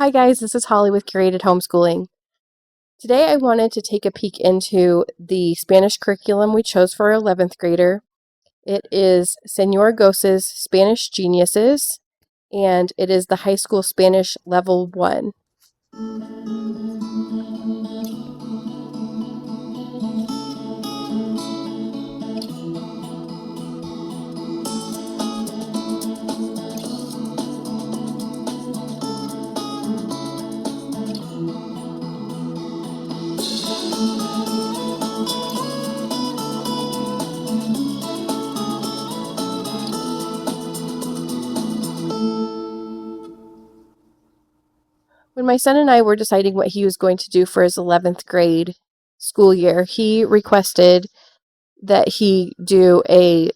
Hi guys, this is Holly with Curated Homeschooling. Today I wanted to take a peek into the Spanish curriculum we chose for our 11th grader. It is Senora Gose's Spanish Geniuses, and it is the High School Spanish Level 1. When my son and I were deciding what he was going to do for his 11th grade school year, he requested that he do a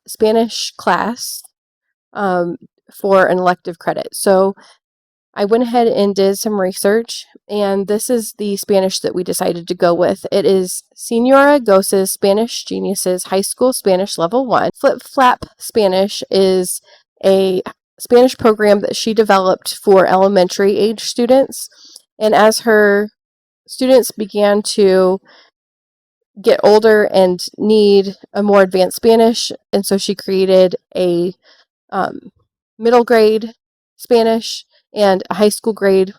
Spanish class for an elective credit. So I went ahead and did some research, and this is the Spanish that we decided to go with. It is Senora Gose's Spanish Geniuses High School Spanish Level 1. Flip Flap Spanish is a Spanish program that she developed for elementary age students. And as her students began to get older and need a more advanced Spanish, and so she created a middle grade Spanish and a high school grade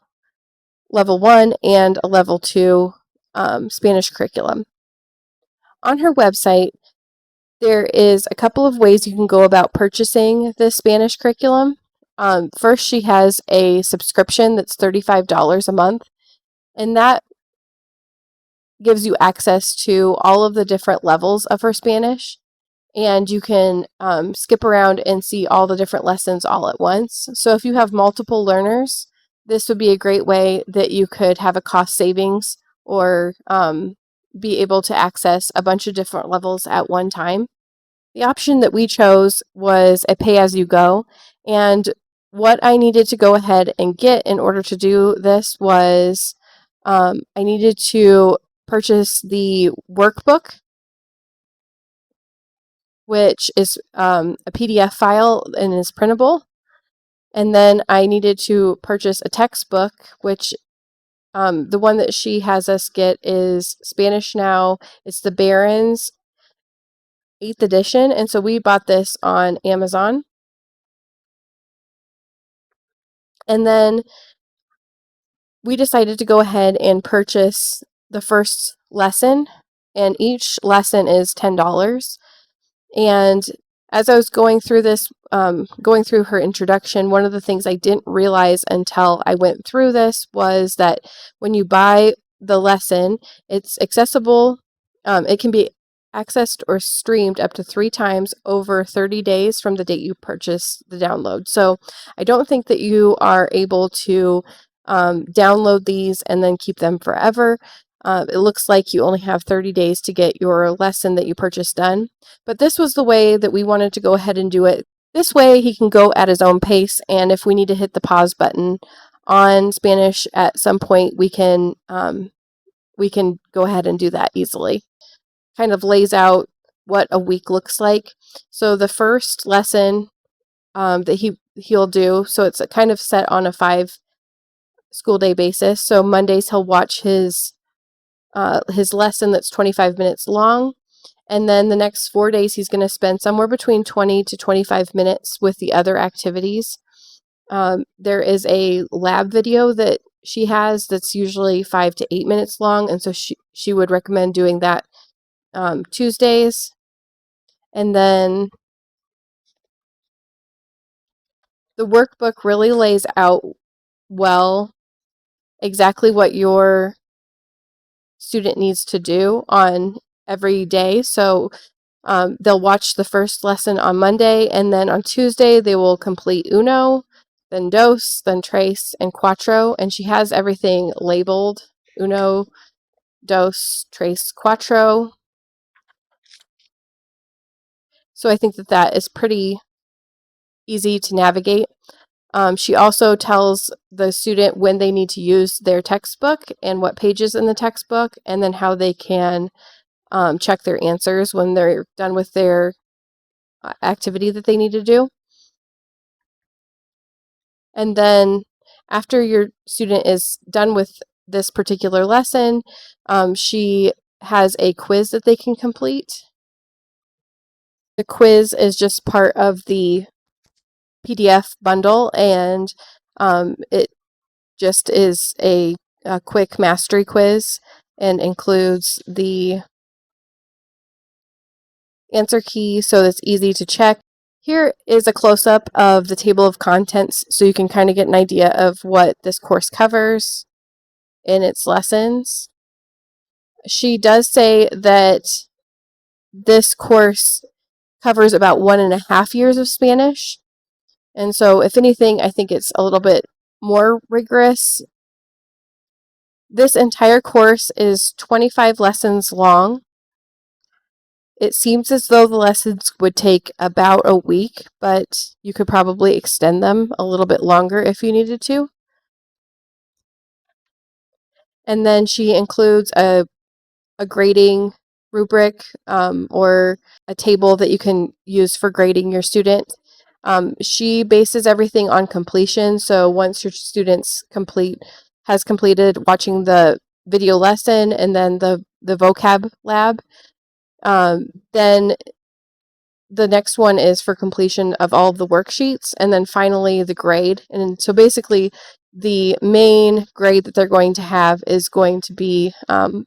level 1 and a level 2 Spanish curriculum. On her website, there is a couple of ways you can go about purchasing this Spanish curriculum. First, she has a subscription that's $35 a month, and that gives you access to all of the different levels of her Spanish. And you can skip around and see all the different lessons all at once. So if you have multiple learners, this would be a great way that you could have a cost savings or be able to access a bunch of different levels at one time. The option that we chose was a pay-as-you-go, and what I needed to go ahead and get in order to do this was I needed to purchase the workbook, which is a PDF file and is printable. And then I needed to purchase a textbook, which the one that she has us get is Spanish Now. It's the Barron's 8th edition. And so we bought this on Amazon. And then we decided to go ahead and purchase the first lesson. And each lesson is $10. And as I was going through this, going through her introduction, one of the things I didn't realize until I went through this was that when you buy the lesson, it's accessible. It can be accessed or streamed up to 3 times over 30 days from the date you purchase the download. So I don't think that you are able to download these and then keep them forever. It looks like you only have 30 days to get your lesson that you purchased done. But this was the way that we wanted to go ahead and do it. This way he can go at his own pace, and if we need to hit the pause button on Spanish at some point, we can go ahead and do that easily. Kind of lays out what a week looks like. So the first lesson that he'll do, so it's kind of set on a 5 school day basis. So Mondays he'll watch his lesson that's 25 minutes long. And then the next 4 days, he's going to spend somewhere between 20 to 25 minutes with the other activities. There is a lab video that she has that's usually 5 to 8 minutes long. And so she would recommend doing that Tuesdays. And then the workbook really lays out well exactly what your student needs to do on every day. So they'll watch the first lesson on Monday, and then on Tuesday they will complete uno, then dos, then tres, and cuatro. And she has everything labeled: uno, dos, tres, cuatro. So I think that that is pretty easy to navigate. She also tells the student when they need to use their textbook and what pages in the textbook, and then how they can check their answers when they're done with their activity that they need to do. And then After your student is done with this particular lesson, she has a quiz that they can complete. The quiz is just part of the PDF bundle, and it just is a quick mastery quiz and includes the answer key so it's easy to check. Here is a close-up of the table of contents so you can kind of get an idea of what this course covers in its lessons. She does say that this course covers about 1.5 years of Spanish. And so, if anything, I think it's a little bit more rigorous. This entire course is 25 lessons long. It seems as though the lessons would take about a week, but you could probably extend them a little bit longer if you needed to. And then she includes a grading rubric or a table that you can use for grading your student. She bases everything on completion. So once your students has completed watching the video lesson and then the vocab lab, then the next one is for completion of all of the worksheets, and then finally the grade. And so basically the main grade that they're going to have is going to be kind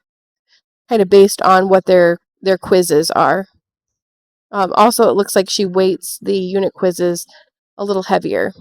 of based on what their quizzes are. Also, it looks like she weights the unit quizzes a little heavier.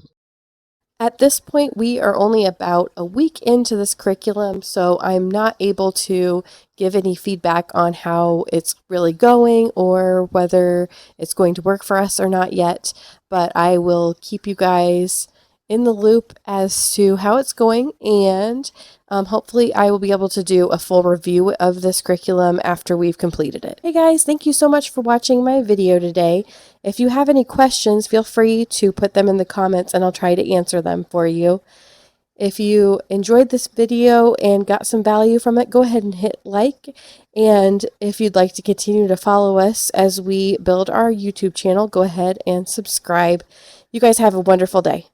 At this point, we are only about a week into this curriculum, so I'm not able to give any feedback on how it's really going or whether it's going to work for us or not yet, but I will keep you guys in the loop as to how it's going, and hopefully I will be able to do a full review of this curriculum after we've completed it. Hey guys, thank you so much for watching my video today. If you have any questions, feel free to put them in the comments and I'll try to answer them for you. If you enjoyed this video and got some value from it, go ahead and hit like. And if you'd like to continue to follow us as we build our YouTube channel, go ahead and subscribe. You guys have a wonderful day.